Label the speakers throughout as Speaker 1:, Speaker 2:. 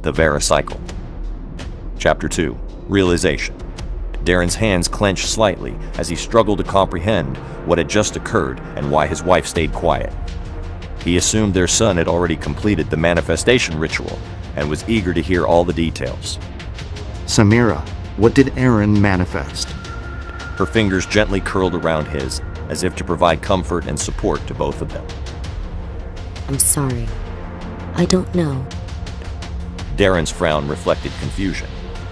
Speaker 1: The Veyra Cycle. Chapter 2. Realization. Daren's hands clenched slightly as he struggled to comprehend what had just occurred and why his wife stayed quiet. He assumed their son had already completed the manifestation ritual and was eager to hear all the details.
Speaker 2: Samira, what did Aeron manifest?
Speaker 1: Her fingers gently curled around his, as if to provide comfort and support to both of them.
Speaker 3: I'm sorry. I don't know.
Speaker 1: Daren's frown reflected confusion,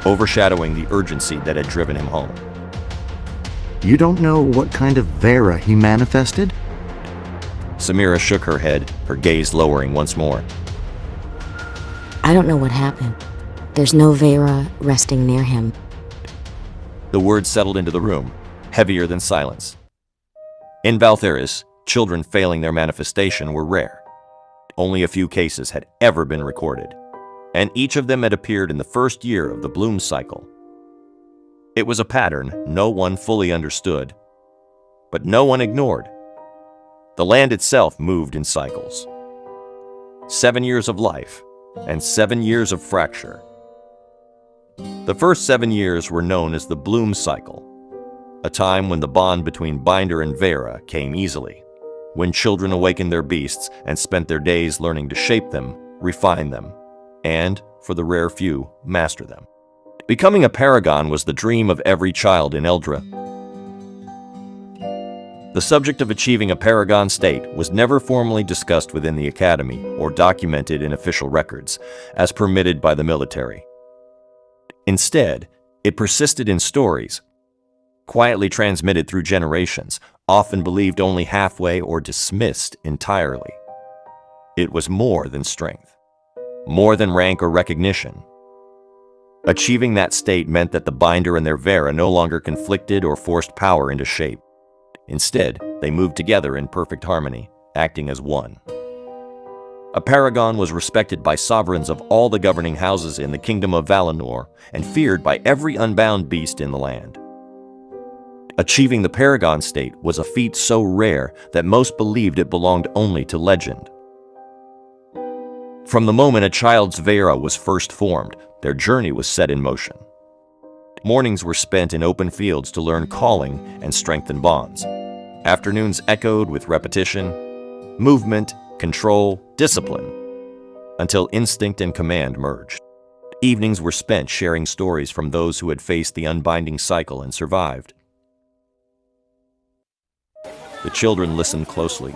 Speaker 1: overshadowing the urgency that had driven him home.
Speaker 2: You don't know what kind of Veyra he manifested?
Speaker 1: Samira shook her head, her gaze lowering once more.
Speaker 3: I don't know what happened. There's no Veyra resting near him.
Speaker 1: The words settled into the room, heavier than silence. In Valtheris, children failing their manifestation were rare. Only a few cases had ever been recorded, and each of them had appeared in the first year of the bloom cycle. It was a pattern no one fully understood, but no one ignored. The land itself moved in cycles. 7 years of life and 7 years of fracture. The first 7 years were known as the bloom cycle, a time when the bond between binder and Veyra came easily, when children awakened their beasts and spent their days learning to shape them, refine them, and, for the rare few, master them. Becoming a paragon was the dream of every child in Eldra. The subject of achieving a paragon state was never formally discussed within the academy or documented in official records, as permitted by the military. Instead, it persisted in stories, quietly transmitted through generations, often believed only halfway or dismissed entirely. It was more than strength, more than rank or recognition. Achieving that state meant that the binder and their Veyra no longer conflicted or forced power into shape. Instead, they moved together in perfect harmony, acting as one. A paragon was respected by sovereigns of all the governing houses in the kingdom of Valinor and feared by every unbound beast in the land. Achieving the paragon state was a feat so rare that most believed it belonged only to legend. From the moment a child's Veyra was first formed, their journey was set in motion. Mornings were spent in open fields to learn calling and strengthen bonds. Afternoons echoed with repetition, movement, control, discipline, until instinct and command merged. Evenings were spent sharing stories from those who had faced the unbinding cycle and survived. The children listened closely.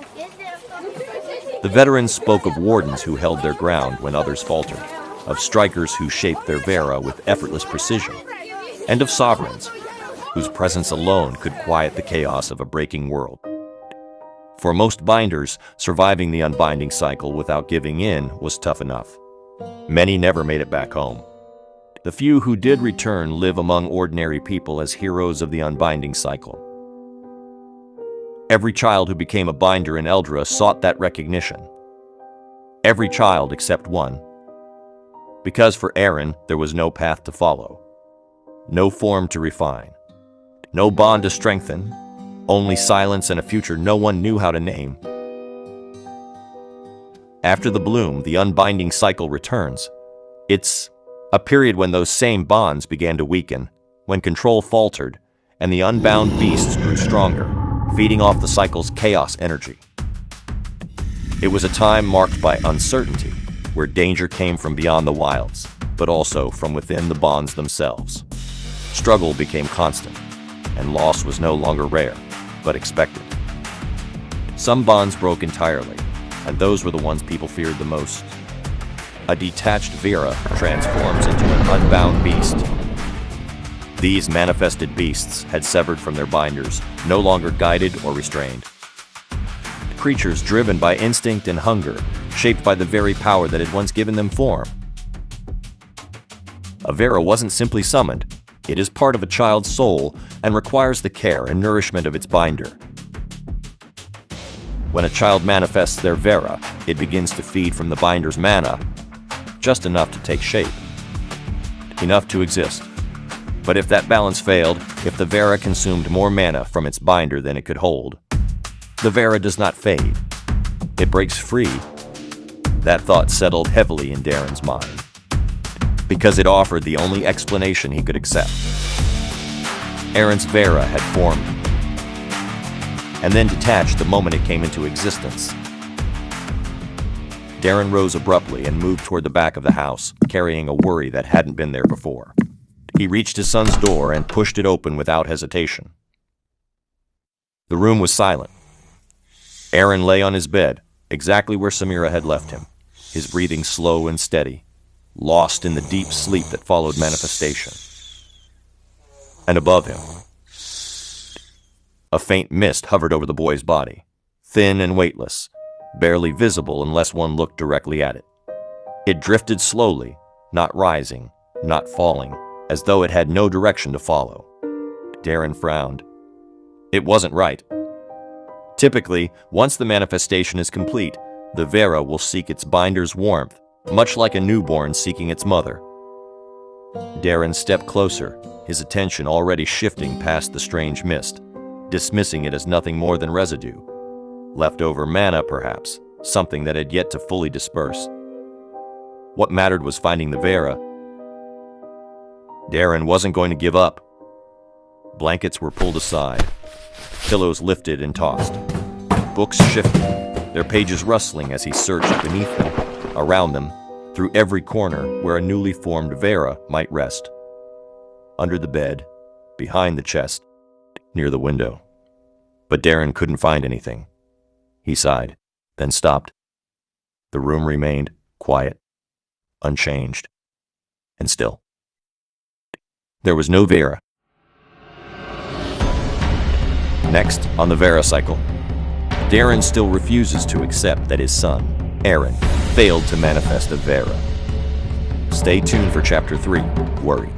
Speaker 1: The veterans spoke of wardens who held their ground when others faltered, of strikers who shaped their Veyra with effortless precision, and of sovereigns whose presence alone could quiet the chaos of a breaking world. For most binders, surviving the unbinding cycle without giving in was tough enough. Many never made it back home. The few who did return live among ordinary people as heroes of the unbinding cycle. Every child who became a binder in Eldra sought that recognition. Every child except one. Because for Aeron, there was no path to follow, no form to refine, no bond to strengthen, only silence and a future no one knew how to name. After the bloom, the unbinding cycle returns. It's a period when those same bonds began to weaken, when control faltered, and the unbound beasts grew stronger, feeding off the cycle's chaos energy. It was a time marked by uncertainty, where danger came from beyond the wilds, but also from within the bonds themselves. Struggle became constant, and loss was no longer rare, but expected. Some bonds broke entirely, and those were the ones people feared the most. A detached Veyra transforms into an unbound beast. These manifested beasts had severed from their binders, no longer guided or restrained. Creatures driven by instinct and hunger, shaped by the very power that had once given them form. A Veyra wasn't simply summoned. It is part of a child's soul and requires the care and nourishment of its binder. When a child manifests their Veyra, it begins to feed from the binder's mana, just enough to take shape, enough to exist. But if that balance failed, if the Veyra consumed more mana from its binder than it could hold, the Veyra does not fade. It breaks free. That thought settled heavily in Daren's mind. because it offered the only explanation he could accept. Aeron's Veyra had formed, and then detached the moment it came into existence. Daren rose abruptly and moved toward the back of the house, carrying a worry that hadn't been there before. He reached his son's door and pushed it open without hesitation. The room was silent. Aeron lay on his bed, exactly where Samira had left him, his breathing slow and steady, lost in the deep sleep that followed manifestation. And above him, a faint mist hovered over the boy's body, thin and weightless, barely visible unless one looked directly at it. It drifted slowly, not rising, not falling, as though it had no direction to follow. Daren frowned. It wasn't right. Typically, once the manifestation is complete, the Veyra will seek its binder's warmth, much like a newborn seeking its mother. Daren stepped closer, his attention already shifting past the strange mist, dismissing it as nothing more than residue. Leftover mana, perhaps, something that had yet to fully disperse. What mattered was finding the Veyra. Daren wasn't going to give up. Blankets were pulled aside, pillows lifted and tossed. Books shifted, their pages rustling as he searched beneath them, around them, through every corner where a newly formed Veyra might rest. Under the bed, behind the chest, near the window. But Daren couldn't find anything. He sighed, then stopped. The room remained quiet, unchanged, and still. There was no Veyra. Next, on the Veyra cycle, Daren still refuses to accept that his son, Aeron, failed to manifest a Veyra. Stay tuned for Chapter 3, Worry.